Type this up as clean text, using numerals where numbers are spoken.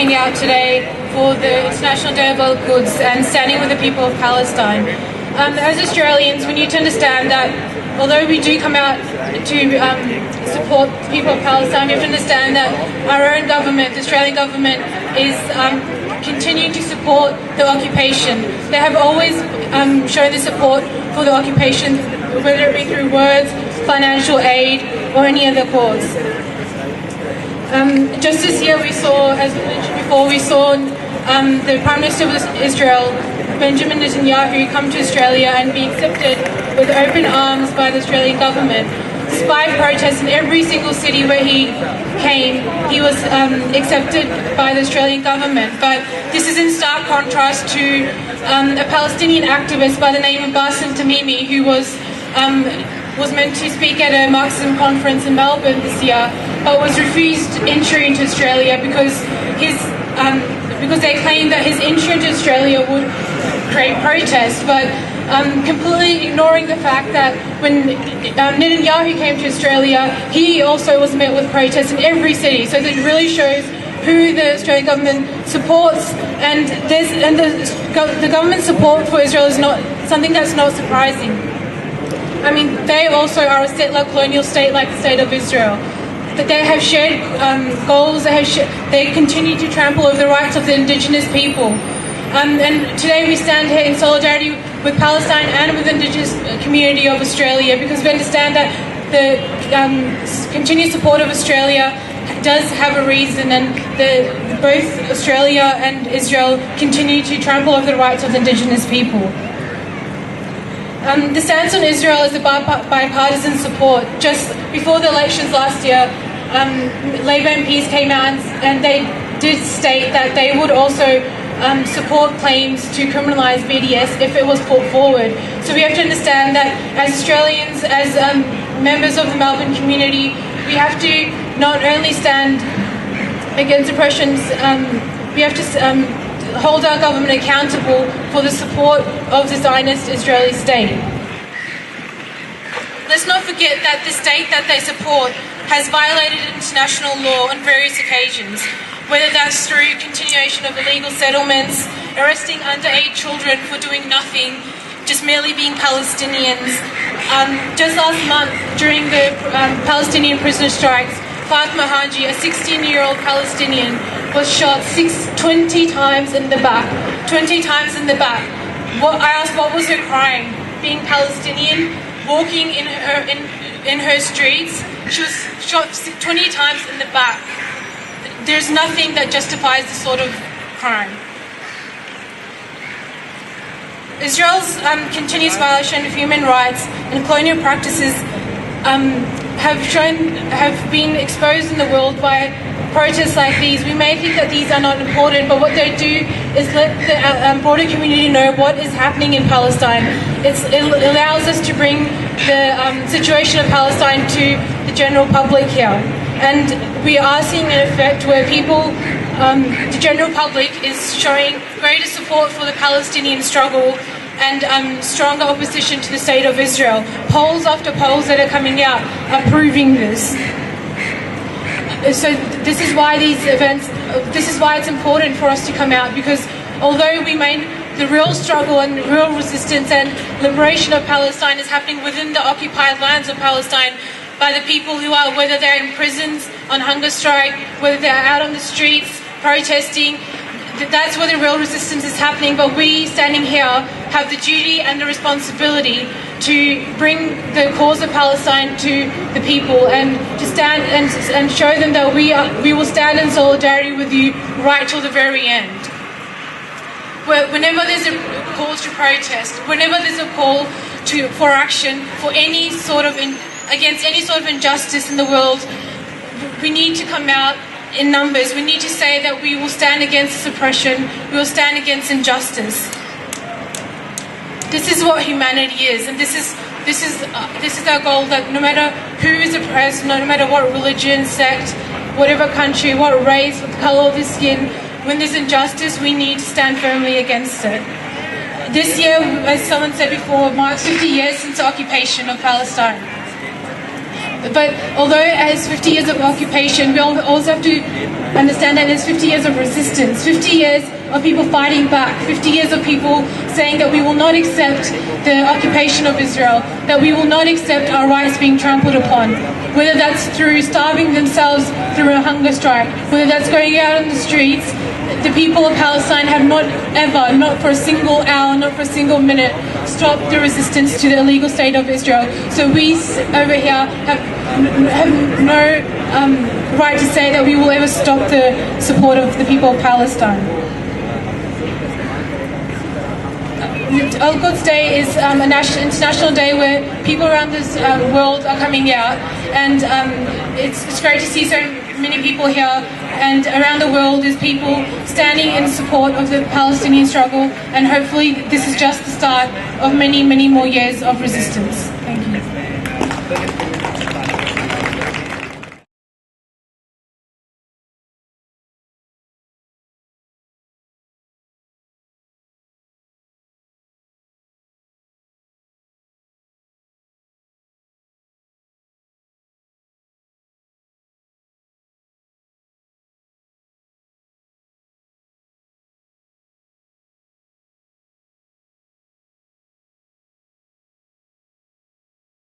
coming out today for the International Day of Al-Quds and standing with the people of Palestine. As Australians, we need to understand that although we do come out to support the people of Palestine, we have to understand that our own government, the Australian government, is continuing to support the occupation. They have always shown the support for the occupation, whether it be through words, financial aid, or any other cause. Just this year we saw, as mentioned before, we saw the Prime Minister of Israel, Benjamin Netanyahu, come to Australia and be accepted with open arms by the Australian government. Despite protests in every single city where he came, he was accepted by the Australian government. But this is in stark contrast to a Palestinian activist by the name of Bassem Tamimi, who was meant to speak at a Marxism conference in Melbourne this year, but was refused entry into Australia because they claimed that his entry into Australia would create protests, but completely ignoring the fact that when Netanyahu came to Australia, he also was met with protests in every city. So that really shows who the Australian government supports, and the government support for Israel is not something that's not surprising. I mean, they also are a settler colonial state like the state of Israel. That they have shared goals, they continue to trample over the rights of the indigenous people. And today we stand here in solidarity with Palestine and with the indigenous community of Australia, because we understand that the continued support of Australia does have a reason, and both Australia and Israel continue to trample over the rights of the indigenous people. The stance on Israel is a bipartisan support. Just before the elections last year, Labour MPs came out and they did state that they would also support claims to criminalise BDS if it was put forward. So we have to understand that as Australians, as members of the Melbourne community, we have to not only stand against oppressions, we have to hold our government accountable for the support of the Zionist Israeli state. Let's not forget that the state that they support has violated international law on various occasions, whether that's through continuation of illegal settlements, arresting underage children for doing nothing, just merely being Palestinians. Just last month, during the Palestinian prisoner strikes, Fatima Haji, a 16-year-old Palestinian, was shot 20 times in the back. 20 times in the back. I asked, what was her crime? Being Palestinian, walking in her streets. She was shot 20 times in the back. There's nothing that justifies this sort of crime. Israel's continuous violation of human rights and colonial practices have been exposed in the world by protests like these. We may think that these are not important, but what they do is let the broader community know what is happening in Palestine. It allows us to bring the situation of Palestine to the general public here. And we are seeing an effect where people, the general public, is showing greater support for the Palestinian struggle and stronger opposition to the state of Israel. Polls after polls that are coming out are proving this. So this is why it's important for us to come out, because although the real struggle and the real resistance and liberation of Palestine is happening within the occupied lands of Palestine by the people who are, whether they're in prisons, on hunger strike, whether they're out on the streets protesting, that's where the real resistance is happening. But we standing here have the duty and the responsibility to bring the cause of Palestine to the people and to stand and show them that we will stand in solidarity with you right till the very end. Whenever there's a call to protest, whenever there's a call for action for any sort of against any sort of injustice in the world, we need to come out in numbers. We need to say that we will stand against oppression, we will stand against injustice. This is what humanity is, and this is our goal, that no matter who is oppressed, no matter what religion, sect, whatever country, what race, what colour of the skin, when there's injustice, we need to stand firmly against it. This year, as someone said before, marks 50 years since the occupation of Palestine. But although it has 50 years of occupation, we also have to understand that there's 50 years of resistance, 50 years of people fighting back, 50 years of people saying that we will not accept the occupation of Israel, that we will not accept our rights being trampled upon, whether that's through starving themselves through a hunger strike, whether that's going out on the streets. The people of Palestine have not ever, not for a single hour, not for a single minute, stopped the resistance to the illegal state of Israel. So we over here have no right to say that we will ever stop the support of the people of Palestine. Al-Quds Day is a international day where people around this world are coming out, and it's great to see so many people here, and around the world there's people standing in support of the Palestinian struggle, and hopefully this is just the start of many, many more years of resistance. Thank you.